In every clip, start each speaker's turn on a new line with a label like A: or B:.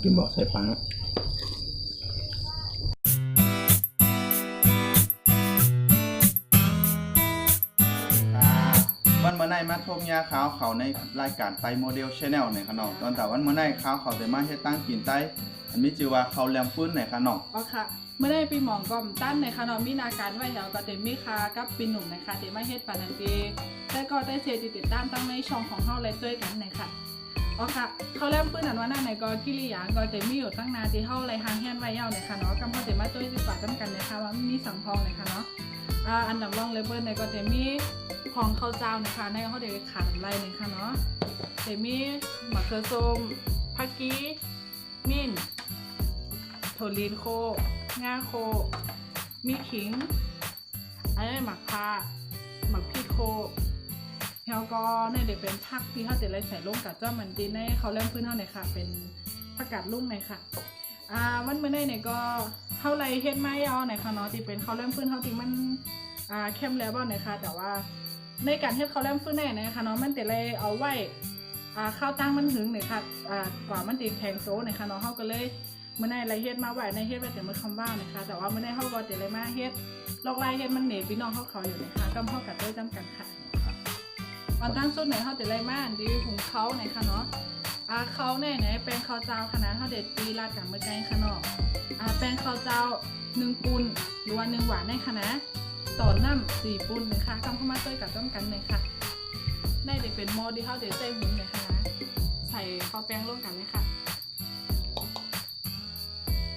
A: กินบอกใส่ปลาวันเมื่อไหร่มาทมยาขาวเขาในรายการไตโมเดลชแนลในขนมตอนแต่วันเมื่อไหร่ขาวเขาจะมาให้ตั้งกินไตอันนี้ชื่อว่าเขาแลมฟื้นในขนม
B: อ๋อค่ะเมื่อได้ปีหมองกอมตั้นในขนมมีนาการไว้แล้วก็เต็มมีคากับปีหนุ่มนะคะเต็มไม่เฮ็ดปานันเกแต่ก็ได้เสียติดตามตั้งในช่องของเฮาเลยด้วยกันนะคะอ๋อค่ะเขาแลมฟื้นอันว่าหน้าไหนก็กิริยาก็เต็มมีอยู่ตั้งนานที่เฮาเลยหางแฮนไว้ยาวนะคะเนาะกำเขาเต็มมาด้วยดีกว่าจำกันนะคะว่ามีสังทองนะคะเนาะอันดับรองเลเวลในก็เต็มมีของข้าวเจ้านะคะในเขาเด็กขาดไรนะคะเนาะเต็มมีมะเขือส้มผักกีมิ้นถั่วลีนโคง่าโคมีขิงอันนี้หมักพาหมักพริกโคแล้วก็เนี่ยเดี๋ยวเป็นผักที่เขาจะไล่ใส่ลงกับเจ้ามันดีในเขาเริ่มพื้นเท่าไหร่ค่ะเป็นผักกาดลุ่มเลยค่ะวันเมื่อเนี่ยก็เท่าไรเฮ็ดไม่เอาไหนค่ะเนาะที่เป็นเขาเริ่มพื้นเท่าที่มันเข้มแล้วบ้างไหนค่ะแต่ว่าในการเฮ็ดเขาเริ่มพื้นแน่นะคะเนาะมันแต่เลยเอาไว้ข้าวตั้งมันถึงเนี่ยค่ะกว่ามันตีแข็งโซ่เนี่ยค่ะเนาะเขาก็เลยเมื่อในไรเฮ็ดมาไหวในเฮ็ดไปแต่เมื่อคำว่านะคะแต่ว่าเมื่อในเขาก็แต่เลยมาเฮ็ดลอกลายเฮ็ดมันเหนียวพี่น้องเขาอยู่นะคะกำเข้ากัดด้วยจำกันค่ะวันตั้งสุดไหนเขาแต่เลยมาดีหุงเขาไหนค่ะเนาะเขาไหนแป้งข้าวเจ้าคณะเขาเด็ดตีราดกับเมื่อไก่ค่ะเนาะแป้งข้าวเจ้า1 ปุนหรือว่า1 หวานในคณะต่อน้ำ4 ปุนนะคะกำเข้ามาด้วยกับต้มกันเลยค่ะได้เด็ดเป็นโมดีเขาเด็ดใส่หุงเลยค่ะใส่ข้าวแป้งร่วมกันเลยค่ะ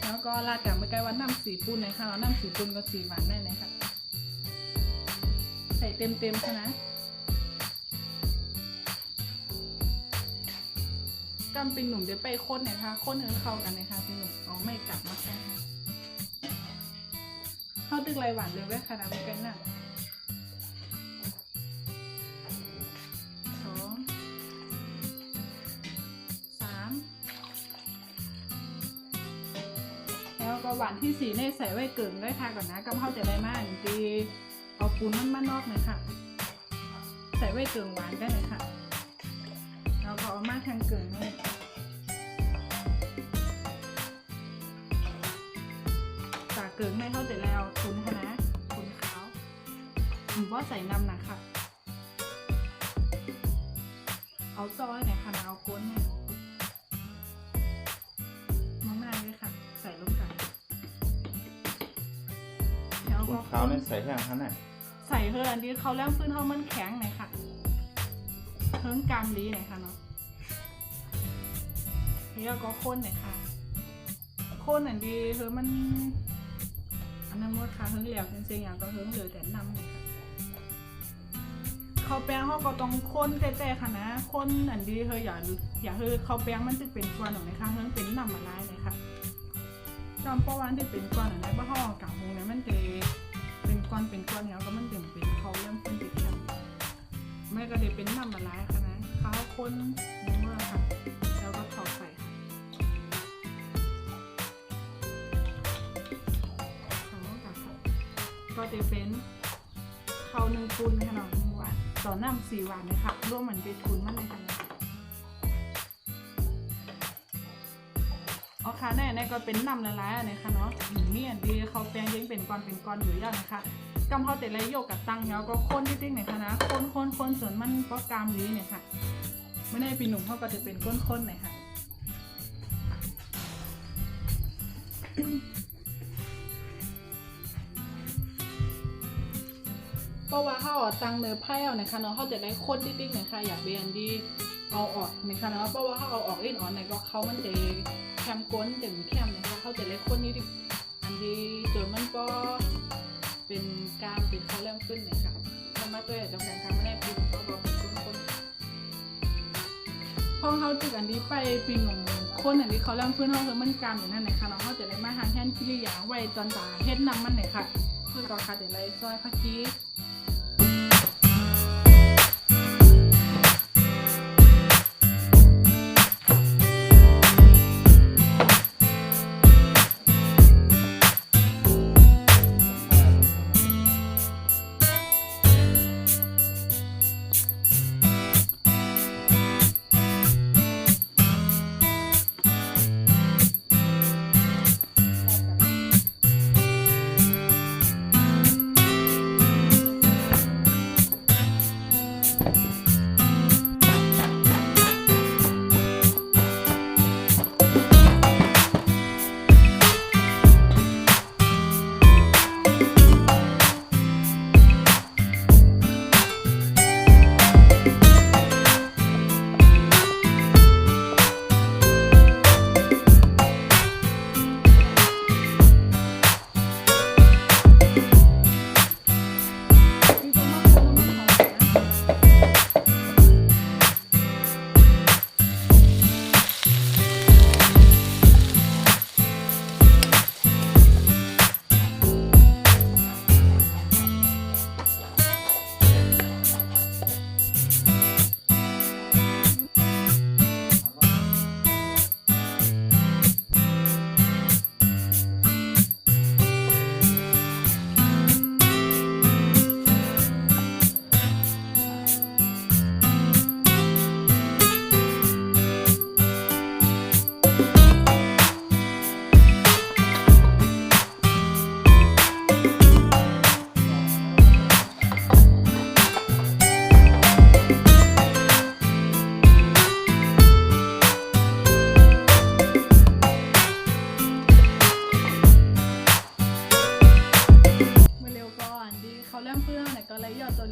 B: แล้วก็ราดกับเมื่อไก่ว่าน้ำ4 ปุนนะคะน้ำ4 ปุนก็4 หวานได้เลยค่ะใส่เต็มค่ะนะกำเป็นหนุ่มเดี๋ยวไปค้นเนี่ยค่ะค้นให้เข้ากันนะคะเป็นหนุ่มเอาไม่กลับมาแค่ค่ะเข้าตึกไรหวานเลยแว่ขนาดนี้กันน่ะ2 3แล้วก็หวานที่4เนี่ยใส่ไว้เกินด้วยค่ะก่อนนะกำเข้าจะได้มากดีเอาปูนมันนอกเลยค่ะใส่ไว้เกินหวานได้เลยค่ะแล้วก็เอามาทางเกินนี่จากเกินไม่เท่าแต่แล้วทุนค่ะนะทุนขาวหรือว่าใส่น้ำนะคะเอาซอยไหนค่ะนะเอาก้นเนี่ยมากๆเลยค่ะใส่ลงกันแล้วก็
A: ขาวเนี่ยใส่แค่ข้างใน
B: ใส่เพื่ออันนี้เขาเริ่มฟื้นเขามันแข็งหน่อยค่ะเพิ่งกามดีหน่อยค่ะเนาะแล้วก็ข้นหน่อยค่ะข้นอันดีคือมันอันนั้นว่าค่ะเพิ่งเหลวจริงๆอย่างก็เพิ่งเหลือแต่น้ำเลยค่ะข้าวแป้งเขาก็ต้องข้นแต่ค่ะนะข้นอันดีเธออย่าคือข้าวแป้งมันจะเป็นก้อนหน่อยนะคะเพิ่งเป็นน้ำละลายเลยค่ะจอมป้อวันที่เป็นก้อนหน่อยนะเพราะห่อกากหงเนี่ยมันจะเป็นก้อนแล้วก็มันเป็นเขาเริ่มเป็นติดกันไม่ก็เดี๋ยวเป็นน้ำละลายค่ะนะข้าวข้นเมื่อค่ะแล้วก็ถอดใส่ก็จะเป็นข้าว1 ปุนขนม1 หวานต่อน้ำ4 หวานเลยค่ะร่วมเหมือนเป็นทุนมันเลยค่ะอ๋อค่ะแน่ก็เป็นน้ำละลายนะคะเนาะนี่อันดีเขาแป้งยังเป็นก้อนอยู่อย่างนะคะกำเขาแต่ละโยกกับตังเนาะก็ข้นติ๊กๆหน่อยค่ะนะข้นส่วนมันก็กามนี้เนี่ยค่ะไม่ได้ปีหนุ่มเขาก็จะเป็นข้นๆหน่อยค่ะเพราะว่าเขาตังเนื้อไผ่เอานะคะเนาะเขาจะได้ข้นติ๊กๆหน่อยค่ะอยากเบียนดีเอาออกนะคะเนาะเพราะว่าเขาเอาออกเล่นอ่อนในก็เขามันจะแคมก้นเต็มแคมนะคะเขาจะได้ข้นนิดอันดีจนมันก็เป็นกามเป็นเขาเริ่มขึ้นเลยค่ะทำมาตัวอย่างจำกันทำไม่ได้ปีนเขาบอกเป็นข้นพอเขาตึกอันนี้ไปปีนหนุ่มข้นอันนี้เขาเริ่มขึ้นเขาคือมันกามอย่างนั้นเลยค่ะเนาะเขาจะได้มาหางแห้งกิริยาไว้จนตาเฮ็ดน้ำมันเลยค่ะคือก่อค่ะเดี๋ยวไรซอยผักชี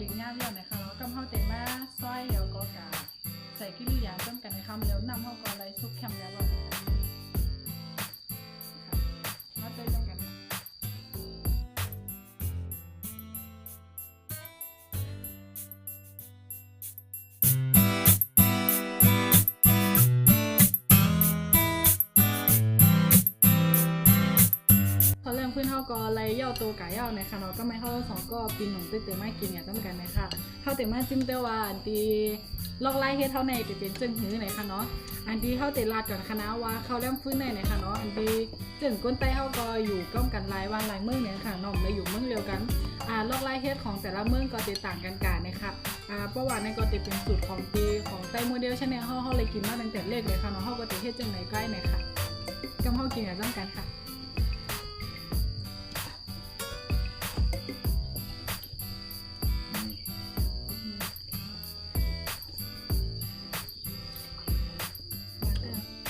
B: ลินง่ายเดียวนะคะแล้วกำเฮาเตมาซอยแล้วก็กาใส่กิริยาจำกันในคำแล้วนำเฮาก็ไล่ซุปแคมแล้วก็มาเต้นกันเรื่องพื้นเฮาก็ไล่ย่อตัวกะย่อนะคะเนาะก็ไม่เฮาสองก็ปีนหนุ่มเตื้อๆมากินอย่างจำกันนะคะเฮาแต่มาจิ้มเต้าว่าอันที่ลอกไล่เฮ็ดเท่าในจะเป็นจึงหื้อไหนคะเนาะอันที่เฮาแต่ลาดก่อนคณะว่าเขาเรื่องพื้นในไหนคะเนาะอันที่จึงก้นใต้เฮาก็อยู่ก้อมกันหลายวันหลายมื้อเนี่ยค่ะเนาะและอยู่เมืองเดียวกันลอกไล่เฮ็ดของแต่ละเมืองก็แตกต่างกันกะนะคะเพราะว่าในก็จะเป็นสูตรของปีของไต้โมเดลชาแนลเฮาเลยกินมาตั้งแต่เล็กเลยค่ะเนาะเฮาก็จะเฮ็ดจังไหนใกล้ไหนค่ะกำเฮากินอย่างจำกันค่ะ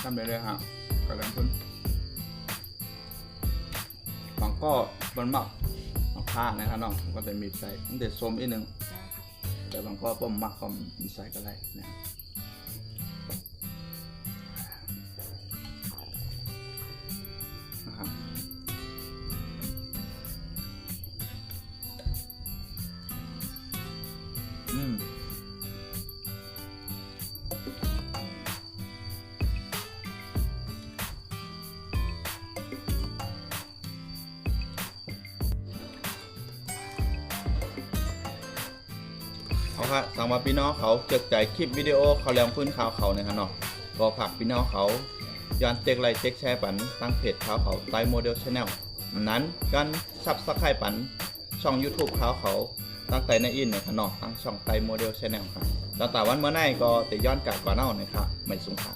A: ทำได้เลยฮะกระดังพุ่นบางก็บนหมักผ้านะครับน้องก็จะมีใส่ตั้งแต่ส้มอีกนึงแต่บางก็บ่มหมักก็มีใส่ก็ได้นะครับเอาค่ะสั่งมาพี่น้องเขาเจอใจคลิปวิดีโอเขาแรงพื้นข่าวเขานะครับเนาะก็ฝากพี่น้องเขาย้อนเจ๊กไลค์เจ๊กแชร์ปันตั้งเพจข่าวเขาไต้โมเดลชาแนลนั้นกันซับสไครป์ปันช่อง YouTube ข่าวเขาตั้งแต่ในอินนะครับเนาะตั้งช่องไต้โมเดลชาแนลครับตั้งแต่วันเมื่อไหร่ก็จะย้อนกลับกว่าเน่านะครับไม่สูงค่ะ